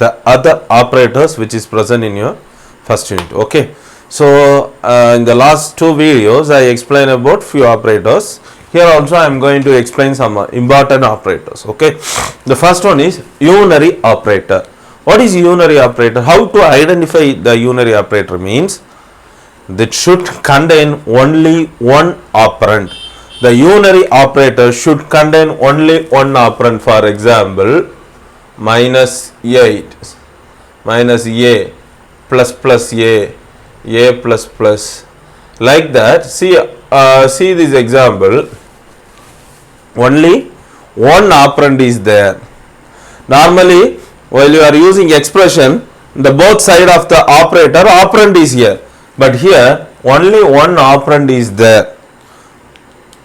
the other operators which is present in your first unit. Okay, so in the last two videos I explained about few operators. Here also I am going to explain some important operators. Okay, the first one is unary operator. What is unary operator? How to identify the unary operator means that should contain only one operand. The unary operator should contain only one operand. For example, minus 8 minus a plus plus a plus plus, like that. See this example. Only one operand is there. Normally while you are using expression, the both side of the operator operand is here, but here only one operand is there.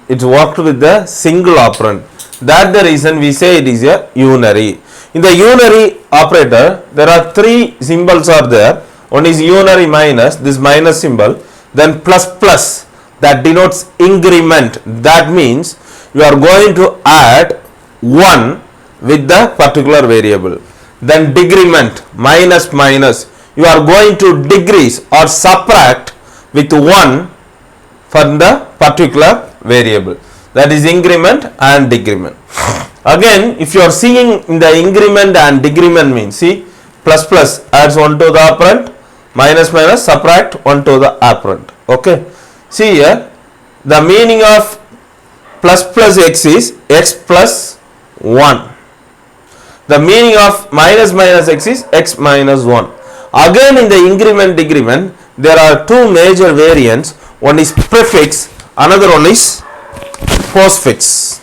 It's worked with the single operand. That's the reason we say it is a unary. In the unary operator, there are three symbols are there. One is unary minus, this minus symbol, then plus plus, that denotes increment. That means you are going to add 1 with the particular variable. Then decrement, minus minus, you are going to decrease or subtract with 1 from the particular variable. That is increment and decrement. Again, if you are seeing in the increment and decrement means, see, plus plus adds 1 to the operand, minus minus subtract 1 to the operand. Okay, see here, the meaning of plus plus x is x plus 1. The meaning of minus minus x is x minus 1. Again, in the increment decrement, there are two major variants. One is prefix, another one is postfix.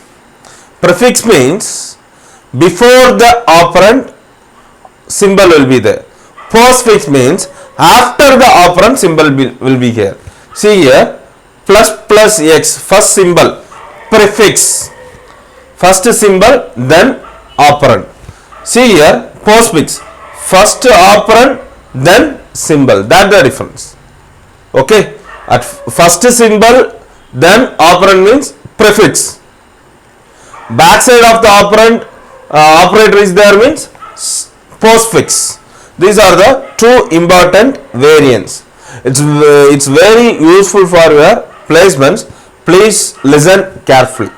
Prefix means before the operand symbol will be there. Postfix means after the operand symbol will be here. See here, plus plus x, first symbol, prefix, first symbol, then operand. See here, postfix, first operand, then symbol. That's the difference. Okay, at first symbol, then operand means prefix. Back side of the operand operator is there means postfix. These are the two important variants. It's very useful for your placements. Please listen carefully.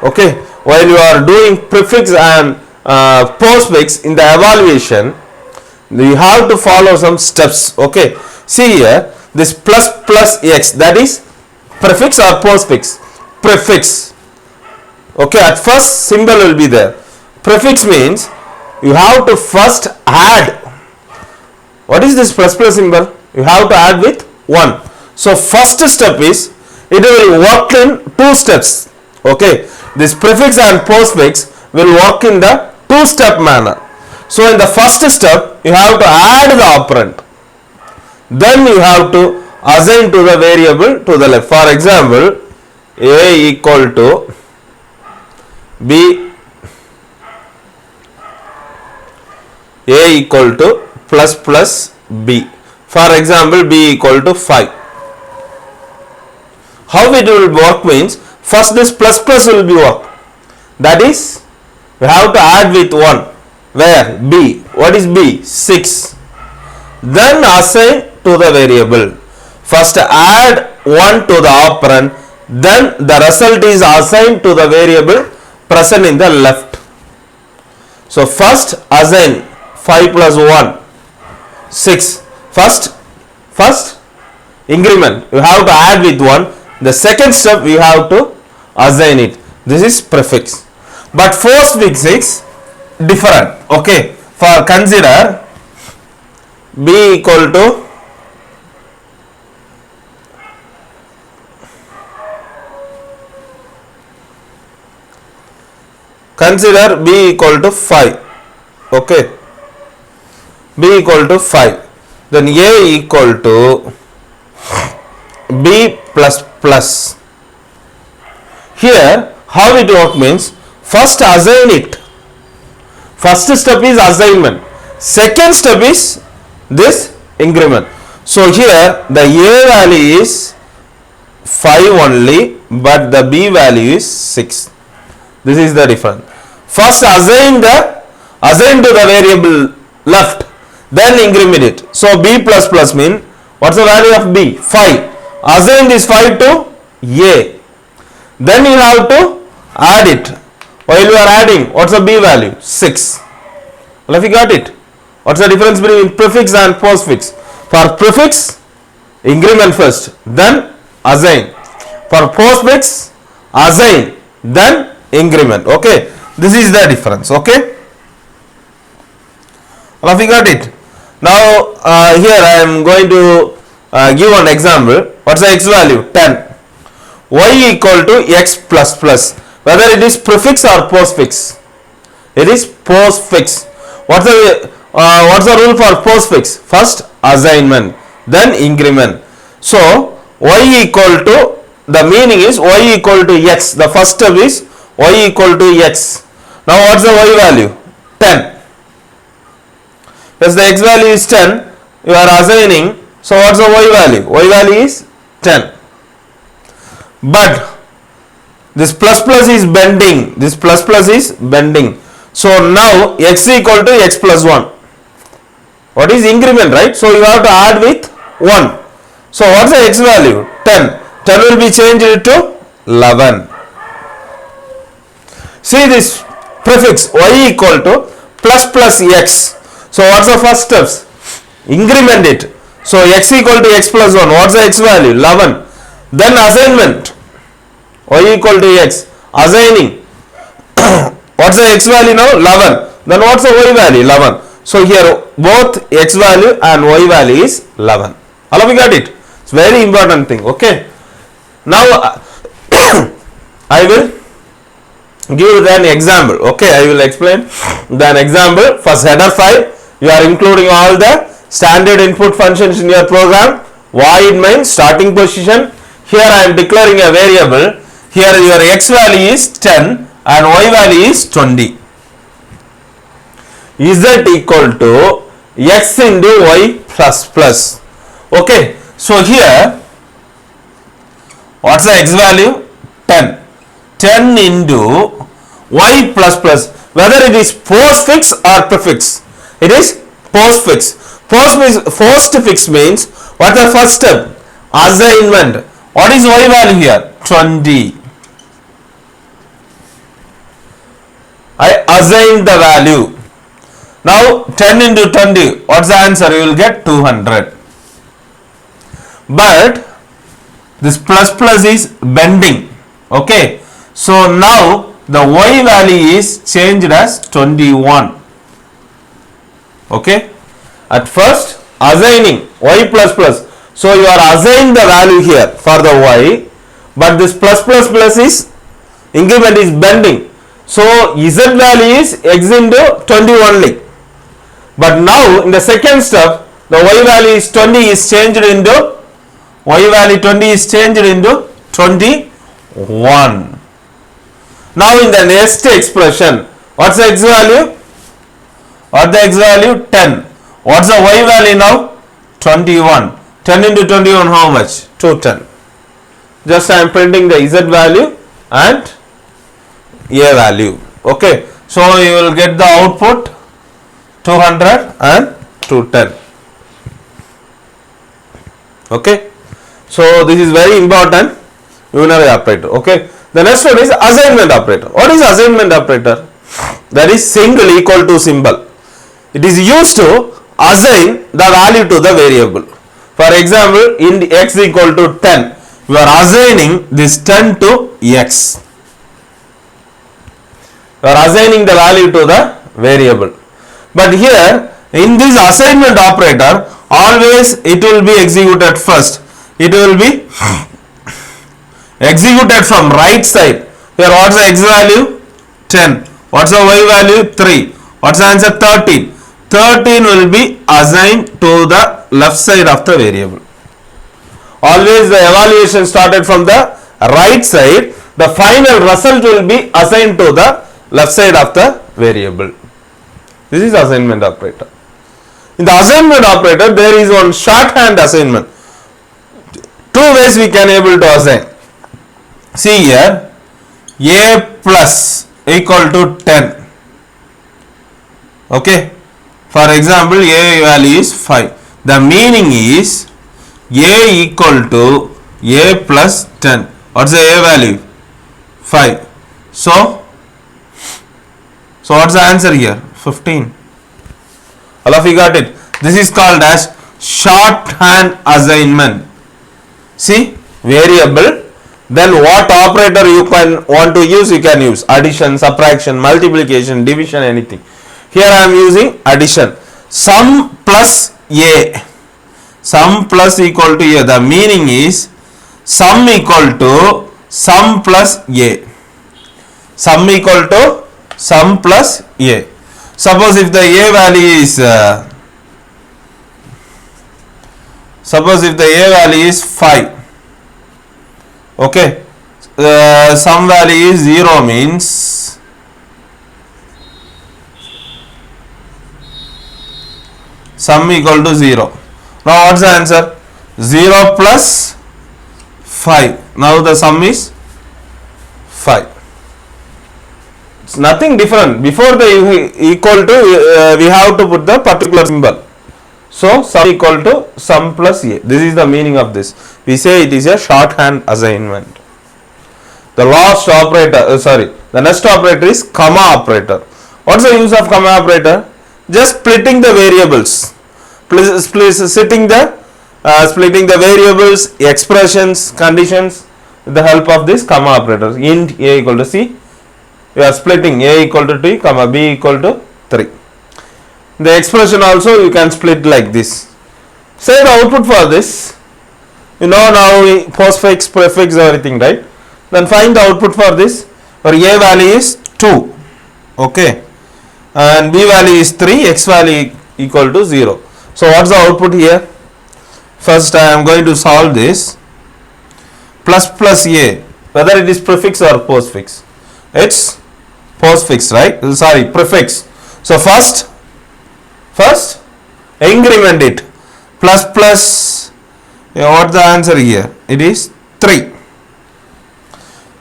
Okay, while you are doing prefix and postfix in the evaluation, you have to follow some steps. Okay, see here, this plus plus x, that is prefix or postfix? Prefix. Okay, at first symbol will be there. Prefix means you have to first add. What is this plus plus symbol? You have to add with 1. So first step is, it will work in 2 steps. Okay, this prefix and postfix will work in the 2-step manner. So in the first step, you have to add the operand. Then you have to assign to the variable to the left. For example, a equal to b, a equal to plus plus b. For example, b equal to 5. How it will work means, first this plus plus will be work. That is, we have to add with 1. Where? B. What is b? 6. Then assign to the variable. First add 1 to the operand, then the result is assigned to the variable present in the left. So first assign 5 plus 1, 6. First increment, you have to add with 1. The second step, you have to assign it. This is prefix. But postfix is different. Okay, for consider b equal to consider b equal to 5. Okay, b equal to 5. Then a equal to b plus plus. Here how it work means, first assign it. First step is assignment. Second step is this increment. So here the a value is 5 only, but the b value is 6. This is the difference. First assign to the variable left, then increment it. So b plus plus mean, what's the value of b? 5. Assign this 5 to a. Then you have to add it. While you are adding, what's the b value? 6. Well, if you got it. What's the difference between prefix and postfix? For prefix, increment first, then assign. For postfix, assign, then increment. Okay, this is the difference. Okay, well, if you got it. Now here I am going to give an example. What's the x value? 10. Y equal to x plus plus. Whether it is prefix or postfix, it is postfix. What's the rule for postfix? First assignment, then increment. So y equal to, the meaning is y equal to x. The first step is y equal to x. Now what's the y value? 10. As the x value is 10, you are assigning. So what's the y value? Y value is 10. But this plus plus is bending. This plus plus is bending. So now x equal to x plus 1. What is increment, right? So you have to add with 1. So what's the x value? 10. 10 will be changed to 11. See this prefix y equal to plus plus x. So what's the first steps? Increment it. So x equal to x plus 1. What's the x value? 11. Then assignment. Y equal to x. Assigning. What's the x value now? 11. Then what's the y value? 11. So here both x value and y value is 11. All of you got it? It's very important thing. Okay. Now I will give an example. Okay, I will explain an example. First header file. You are including all the standard input functions in your program. Void main, starting position. Here I am declaring a variable. Here your x value is 10 and y value is 20. Z equal to x into y plus plus. Okay. So here what's the x value? 10. 10 into y plus plus. Whether it is postfix or prefix. It is postfix. Postfix means, what the first step? Assignment. What is y value here? 20. I assign the value. Now 10 into 20. What's the answer? You will get 200. But this plus plus is bending. Okay. So now the y value is changed as 21. Okay. At first assigning y plus plus. So you are assigning the value here for the y, but this plus plus plus is increment is bending. So z value is x into 20 only. But now in the second step, the y value is 20 is changed into y value 20 is changed into 21. Now in the next expression, what's the x value? What's the x value? 10. What's the y value now? 21. 10 into 21 how much? 210. Just I am printing the z value and a value. Okay. So you will get the output 200 and 210. Okay. So this is very important unary operator. Okay. The next one is assignment operator. What is assignment operator? That is single equal to symbol. It is used to assign the value to the variable. For example, in x equal to 10, you are assigning this 10 to x. You are assigning the value to the variable. But here, in this assignment operator, always it will be executed first. It will be executed from right side. Here what's the x value? 10. What's the y value? 3. What's the answer? 13. 13 will be assigned to the left side of the variable. Always the evaluation started from the right side. The final result will be assigned to the left side of the variable. This is assignment operator. In the assignment operator, there is one shorthand assignment. Two ways we can able to assign. See here, a plus equal to 10. Okay. For example, a value is 5. The meaning is a equal to a plus 10. What's the a value? 5. So what's the answer here? 15. All of you got it? This is called as shorthand assignment. See, variable, then what operator you can want to use, you can use addition, subtraction, multiplication, division, anything. Here I am using addition. Sum plus a. Sum plus equal to a. The meaning is sum equal to sum plus a. Sum equal to sum plus a. Suppose if the a value is suppose if the a value is 5. Okay, sum value is 0 means sum equal to 0. Now what's the answer? 0 plus 5. Now the sum is 5. It's nothing different. Before the equal to we have to put the particular symbol. So sum equal to sum plus a. This is the meaning of this. We say it is a shorthand assignment. The last operator, the next operator is comma operator. What's the use of comma operator? Just splitting the variables. Splitting the variables, expressions, conditions with the help of this comma operator. Int a equal to c. We are splitting a equal to 2, comma b equal to 3. The expression also you can split like this. Say the output for this. You know now postfix, prefix, everything, right? Then find the output for this. For a value is 2. Okay. And b value is 3, x value equal to 0. So what's the output here? First I am going to solve this. Plus a. Whether it is prefix or postfix. It's postfix, right? Sorry, prefix. So first increment it. Plus. What's the answer here? It is 3.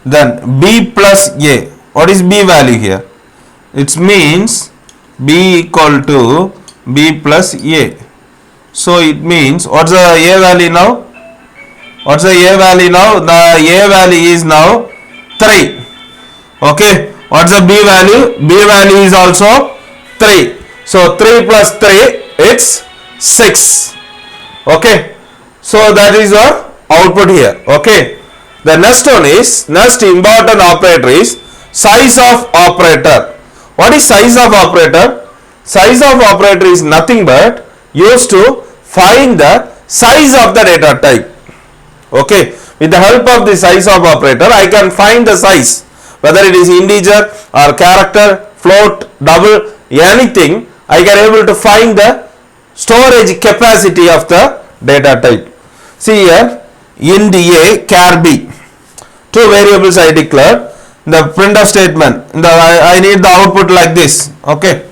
Then b plus a. What is b value here? It means b equal to b plus a. So it means what's the a value now? What's the a value now? The a value is now 3. Okay. What's the b value? B value is also 3. So 3 plus 3 it's 6. Okay. So that is our output here. Okay. The next one is, next important operator is size of operator. What is size of operator? Size of operator is nothing but used to find the size of the data type. Okay. With the help of the size of operator, I can find the size. Whether it is integer or character, float, double, anything, I can able to find the storage capacity of the data type. See here, int a, char b. Two variables I declared. The printf statement. I need the output like this. Okay.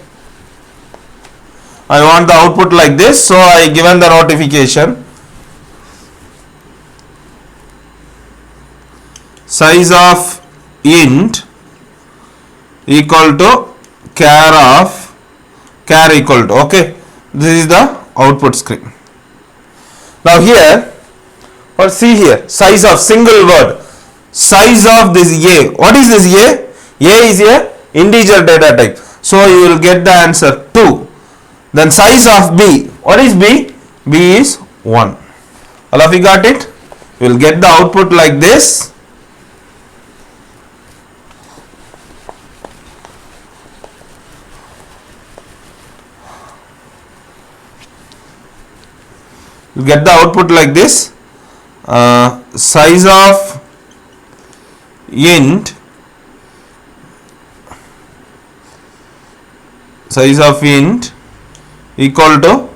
I want the output like this. So I given the notification. Size of int equal to char equal to. Okay. This is the output screen. Now here, or see here, size of single word. Size of this a. What is this a? A is a integer data type. So you will get the answer 2. Then size of b. What is b? B is 1. All of you got it? You will get the output like this. You get the output like this. Size of int equal to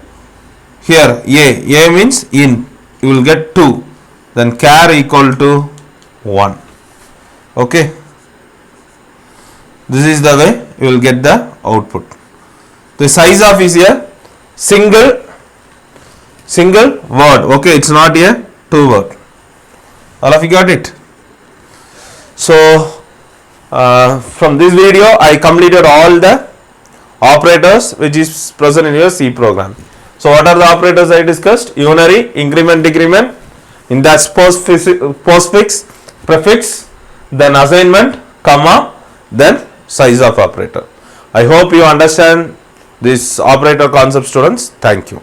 here a means int, you will get 2, then char equal to 1. Okay, this is the way you will get the output. The size of is here single word. Okay, it's not a 2 word. All of you got it? So from this video I completed all the operators which is present in your C program. So what are the operators I discussed? Unary, increment, decrement, index, postfix, prefix, then assignment, comma, then size of operator. I hope you understand this operator concept, students. Thank you.